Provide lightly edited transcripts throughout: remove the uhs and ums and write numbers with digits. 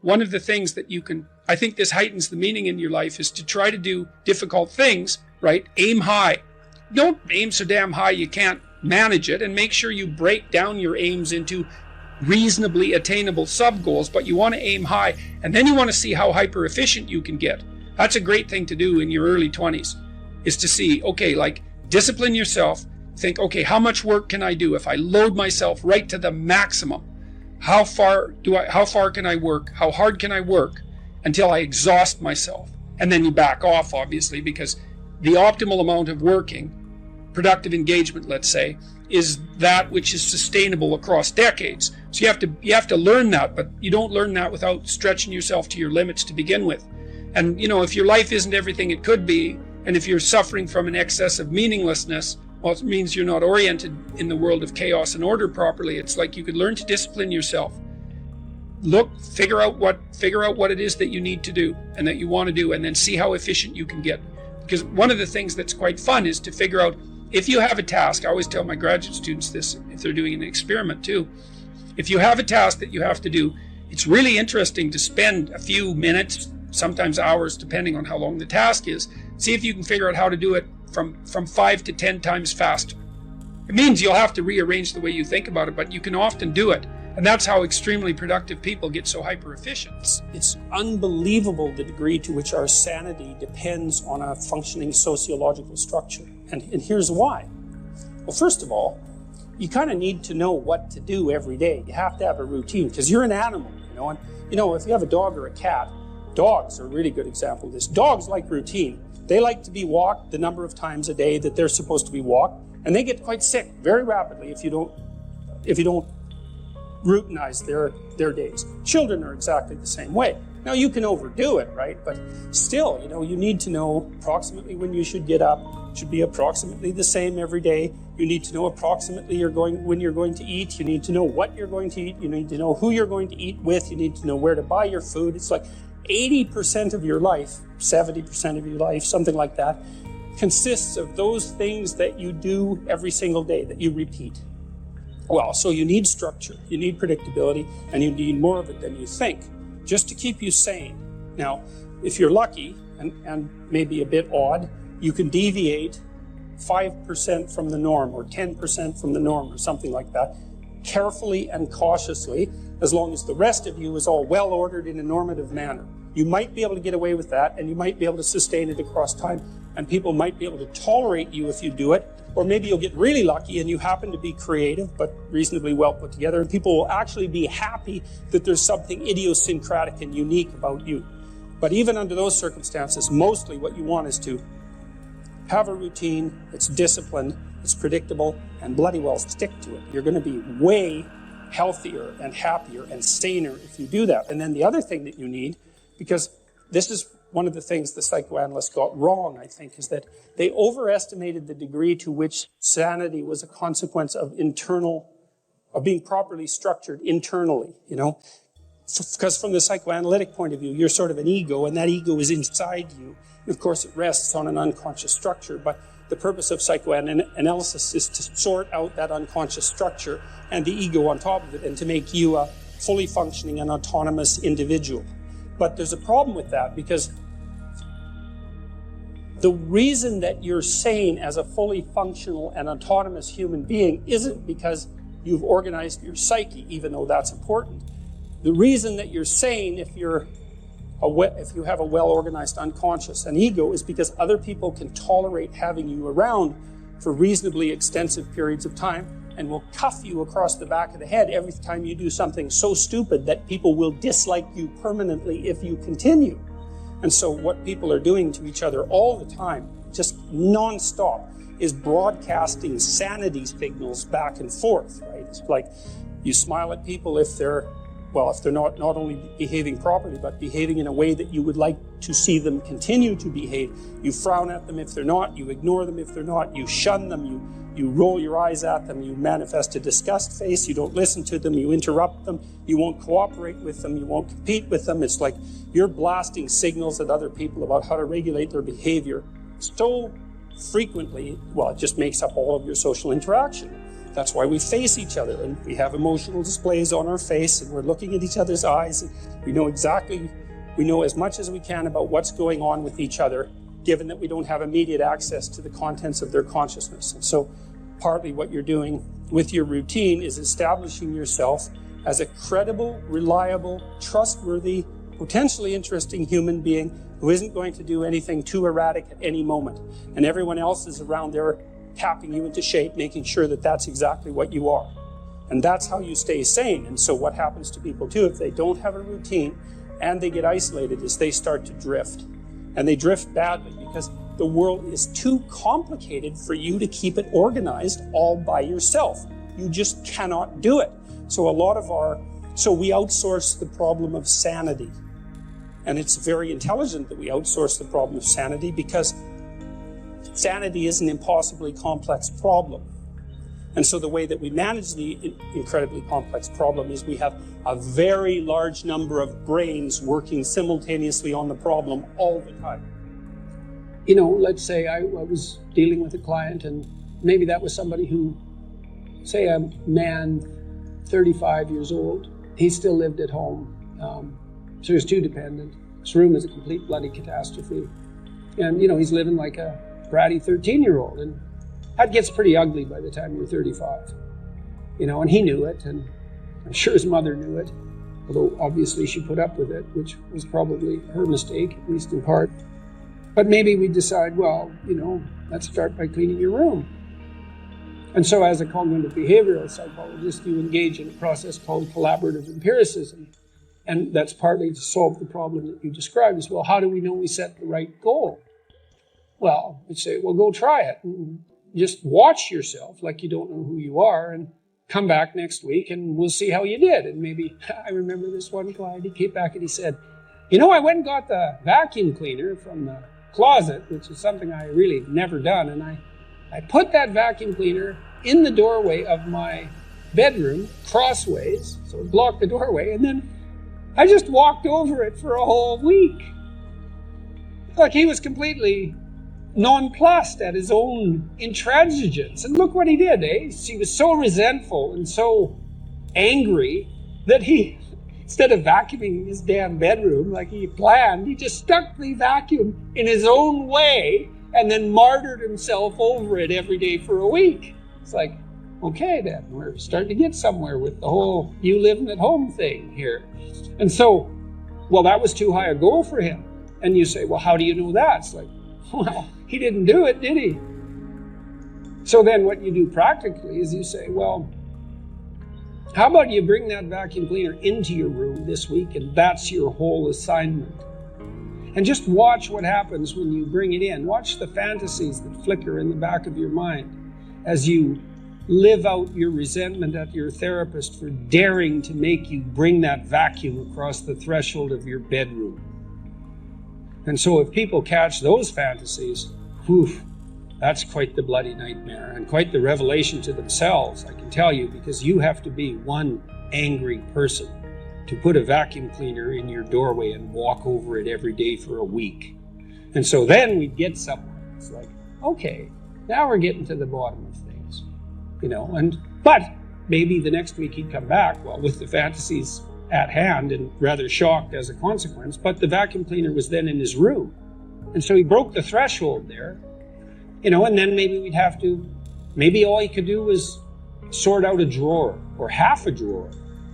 one of the things that I think this heightens the meaning in your life, is to try to do difficult things, right? Aim high. Don't aim so damn high you can't manage it, and make sure you break down your aims into reasonably attainable sub-goals, but you want to aim high, and then you want to see how hyper efficient you can get. That's a great thing to do in your early 20s, is to see, okay, like, discipline yourself, think, okay, how much work can I do if I load myself right to the maximum? How far can I work? How hard can I work until I exhaust myself? And then you back off, obviously, because the optimal amount of working, productive engagement, let's say, is that which is sustainable across decades. So you have to learn that, but you don't learn that without stretching yourself to your limits to begin with. And if your life isn't everything it could be, and if you're suffering from an excess of meaninglessness, well, it means you're not oriented in the world of chaos and order properly. It's like you could learn to discipline yourself. Figure out what it is that you need to do and that you want to do, and then see how efficient you can get. Because one of the things that's quite fun is to figure out, if you have a task, I always tell my graduate students this if they're doing an experiment too. If you have a task that you have to do, it's really interesting to spend a few minutes, sometimes hours, depending on how long the task is. See if you can figure out how to do it from 5 to 10 times faster. It means you'll have to rearrange the way you think about it, but you can often do it. And that's how extremely productive people get so hyper efficient. It's unbelievable the degree to which our sanity depends on a functioning sociological structure. And here's why. Well, first of all, you kind of need to know what to do every day. You have to have a routine, because you're an animal, and if you have a dog or a cat, dogs are a really good example of this. Dogs like routine. They like to be walked the number of times a day that they're supposed to be walked, and they get quite sick very rapidly if you don't routinize their days. Children are exactly the same way. Now, you can overdo it, right? But still, you need to know approximately when you should get up. It should be approximately the same every day. You need to know approximately when you're going to eat. You need to know what you're going to eat. You need to know who you're going to eat with. You need to know where to buy your food. It's like 80% of your life, 70% of your life, something like that, consists of those things that you do every single day, that you repeat. Well, so you need structure, you need predictability, and you need more of it than you think, just to keep you sane. Now, if you're lucky, and maybe a bit odd, you can deviate 5% from the norm, or 10% from the norm, or something like that, carefully and cautiously, as long as the rest of you is all well ordered in a normative manner. You might be able to get away with that, and you might be able to sustain it across time, and people might be able to tolerate you if you do it. Or maybe you'll get really lucky and you happen to be creative but reasonably well put together, and people will actually be happy that there's something idiosyncratic and unique about you. But even under those circumstances, mostly what you want is to have a routine, it's disciplined, it's predictable, and bloody well stick to it. You're going to be way healthier and happier and saner if you do that. And then the other thing that you need, because this is one of the things the psychoanalysts got wrong, I think, is that they overestimated the degree to which sanity was a consequence of being properly structured internally, Because from the psychoanalytic point of view, you're sort of an ego, and that ego is inside you. And of course, it rests on an unconscious structure, but the purpose of psychoanalysis is to sort out that unconscious structure and the ego on top of it, and to make you a fully functioning and autonomous individual. But there's a problem with that, because the reason that you're sane as a fully functional and autonomous human being isn't because you've organized your psyche, even though that's important. The reason that you're sane if you have a well-organized unconscious and ego is because other people can tolerate having you around for reasonably extensive periods of time, and will cuff you across the back of the head every time you do something so stupid that people will dislike you permanently if you continue. And so what people are doing to each other all the time, just non-stop, is broadcasting sanity signals back and forth, right? It's like you smile at people if they're not only behaving properly, but behaving in a way that you would like to see them continue to behave. You frown at them if they're not, you ignore them if they're not, you shun them, you roll your eyes at them, you manifest a disgust face, you don't listen to them, you interrupt them, you won't cooperate with them, you won't compete with them. It's like you're blasting signals at other people about how to regulate their behavior so frequently, it just makes up all of your social interaction. That's why we face each other, and we have emotional displays on our face, and we're looking at each other's eyes, and we know as much as we can about what's going on with each other, given that we don't have immediate access to the contents of their consciousness. And so partly what you're doing with your routine is establishing yourself as a credible, reliable, trustworthy, potentially interesting human being who isn't going to do anything too erratic at any moment. And everyone else is around there tapping you into shape, making sure that that's exactly what you are. And that's how you stay sane. And so what happens to people too, if they don't have a routine and they get isolated, is they start to drift. And they drift badly because the world is too complicated for you to keep it organized all by yourself. You just cannot do it. So we outsource the problem of sanity. And it's very intelligent that we outsource the problem of sanity, because sanity is an impossibly complex problem. And so the way that we manage the incredibly complex problem is we have a very large number of brains working simultaneously on the problem all the time. You know, let's say I was dealing with a client, and maybe that was somebody who, say a man, 35 years old, he still lived at home. So he was too dependent. His room is a complete bloody catastrophe. And, you know, he's living like a bratty 13-year-old. And that gets pretty ugly by the time you're 35. You know, and he knew it, and I'm sure his mother knew it, although obviously she put up with it, which was probably her mistake, at least in part. But maybe we decide, well, you know, let's start by cleaning your room. And so as a cognitive behavioral psychologist, you engage in a process called collaborative empiricism. And that's partly to solve the problem that you described as well. How do we know we set the right goal? Well, we say, well, go try it. And just watch yourself like you don't know who you are, and come back next week and we'll see how you did. And maybe, I remember this one client, he came back and he said, you know, I went and got the vacuum cleaner from the closet, which is something I really never done. And I put that vacuum cleaner in the doorway of my bedroom, crossways, so it blocked the doorway. And then I just walked over it for a whole week. Like, he was completely nonplussed at his own intransigence. And look what he did, eh? He was so resentful and so angry that he, instead of vacuuming his damn bedroom like he planned, he just stuck the vacuum in his own way and then martyred himself over it every day for a week. It's like, okay then, we're starting to get somewhere with the whole you living at home thing here. And so, well, that was too high a goal for him. And you say, well, how do you know that? It's like, well, he didn't do it, did he? So then what you do practically is you say, well, how about you bring that vacuum cleaner into your room this week, and that's your whole assignment. And just watch what happens when you bring it in. Watch the fantasies that flicker in the back of your mind as you live out your resentment at your therapist for daring to make you bring that vacuum across the threshold of your bedroom. And so if people catch those fantasies, whew, that's quite the bloody nightmare and quite the revelation to themselves, I can tell you, because you have to be one angry person to put a vacuum cleaner in your doorway and walk over it every day for a week. And so then we get somewhere. It's like, okay, now we're getting to the bottom of things, you know, but maybe the next week he'd come back, well, with the fantasies at hand and rather shocked as a consequence, but the vacuum cleaner was then in his room. And so he broke the threshold there, you know, and then maybe all he could do was sort out a drawer or half a drawer,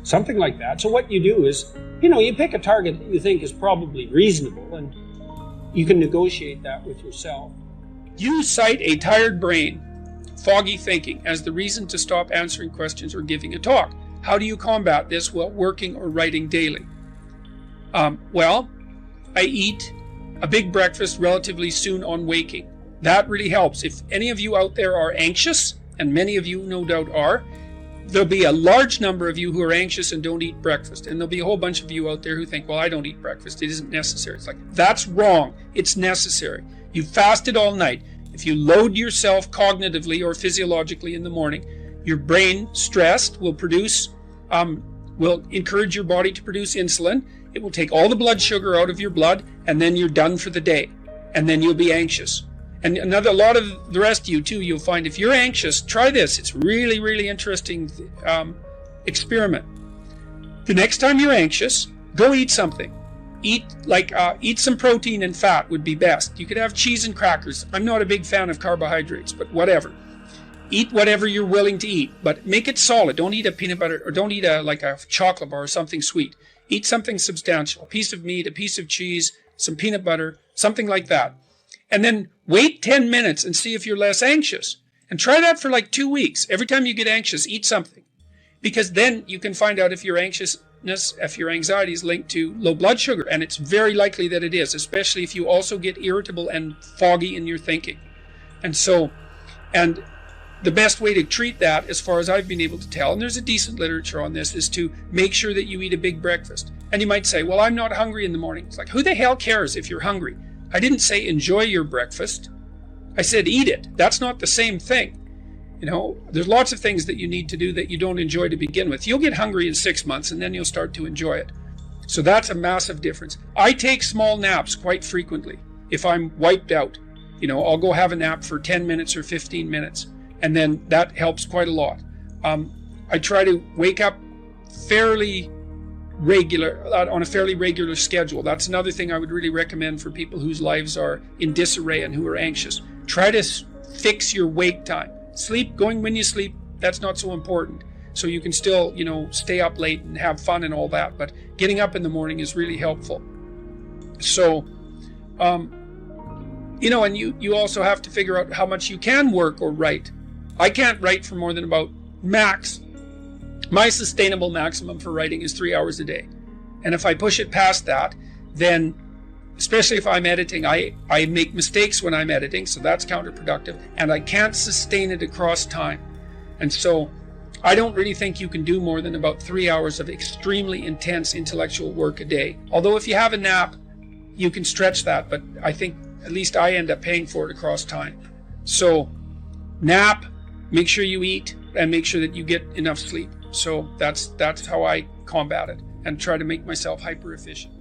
something like that. So what you do is, you know, you pick a target that you think is probably reasonable, and you can negotiate that with yourself. You cite a tired brain, foggy thinking, as the reason to stop answering questions or giving a talk. How do you combat this while working or writing daily? Well, I eat a big breakfast relatively soon on waking. That really helps. If any of you out there are anxious, and many of you no doubt are, there'll be a large number of you who are anxious and don't eat breakfast. And there'll be a whole bunch of you out there who think, well, I don't eat breakfast. It isn't necessary. It's like, that's wrong. It's necessary. You fasted all night. If you load yourself cognitively or physiologically in the morning, your brain, stressed, will encourage your body to produce insulin. It will take all the blood sugar out of your blood, and then you're done for the day. And then you'll be anxious. And a lot of the rest of you too, you'll find if you're anxious, try this. It's really, really interesting experiment. The next time you're anxious, go eat something. Eat some protein and fat would be best. You could have cheese and crackers. I'm not a big fan of carbohydrates, but whatever. Eat whatever you're willing to eat, but make it solid. Don't eat a peanut butter, or don't eat a chocolate bar or something sweet. Eat something substantial. A piece of meat, a piece of cheese, some peanut butter, something like that. And then wait 10 minutes and see if you're less anxious. And try that for like 2 weeks. Every time you get anxious, eat something. Because then you can find out if your anxiousness, if your anxiety is linked to low blood sugar. And it's very likely that it is, especially if you also get irritable and foggy in your thinking. And the best way to treat that, as far as I've been able to tell, and there's a decent literature on this, is to make sure that you eat a big breakfast. And you might say, well, I'm not hungry in the morning. It's like, who the hell cares if you're hungry? I didn't say enjoy your breakfast. I said eat it. That's not the same thing. You know, there's lots of things that you need to do that you don't enjoy to begin with. You'll get hungry in 6 months and then you'll start to enjoy it. So that's a massive difference. I take small naps quite frequently. If I'm wiped out, you know, I'll go have a nap for 10 minutes or 15 minutes. And then that helps quite a lot. I try to wake up fairly regular, on a fairly regular schedule. That's another thing I would really recommend for people whose lives are in disarray and who are anxious. Try to fix your wake time. Sleep, going when you sleep, that's not so important. So you can still, you know, stay up late and have fun and all that. But getting up in the morning is really helpful. So, you know, and you also have to figure out how much you can work or write. I can't write for more than about max. My sustainable maximum for writing is 3 hours a day. And if I push it past that, then, especially if I'm editing, I make mistakes when I'm editing, so that's counterproductive, and I can't sustain it across time. And so I don't really think you can do more than about 3 hours of extremely intense intellectual work a day. Although if you have a nap, you can stretch that, but I think at least I end up paying for it across time. So nap, make sure you eat, and make sure that you get enough sleep. So that's how I combat it and try to make myself hyper efficient.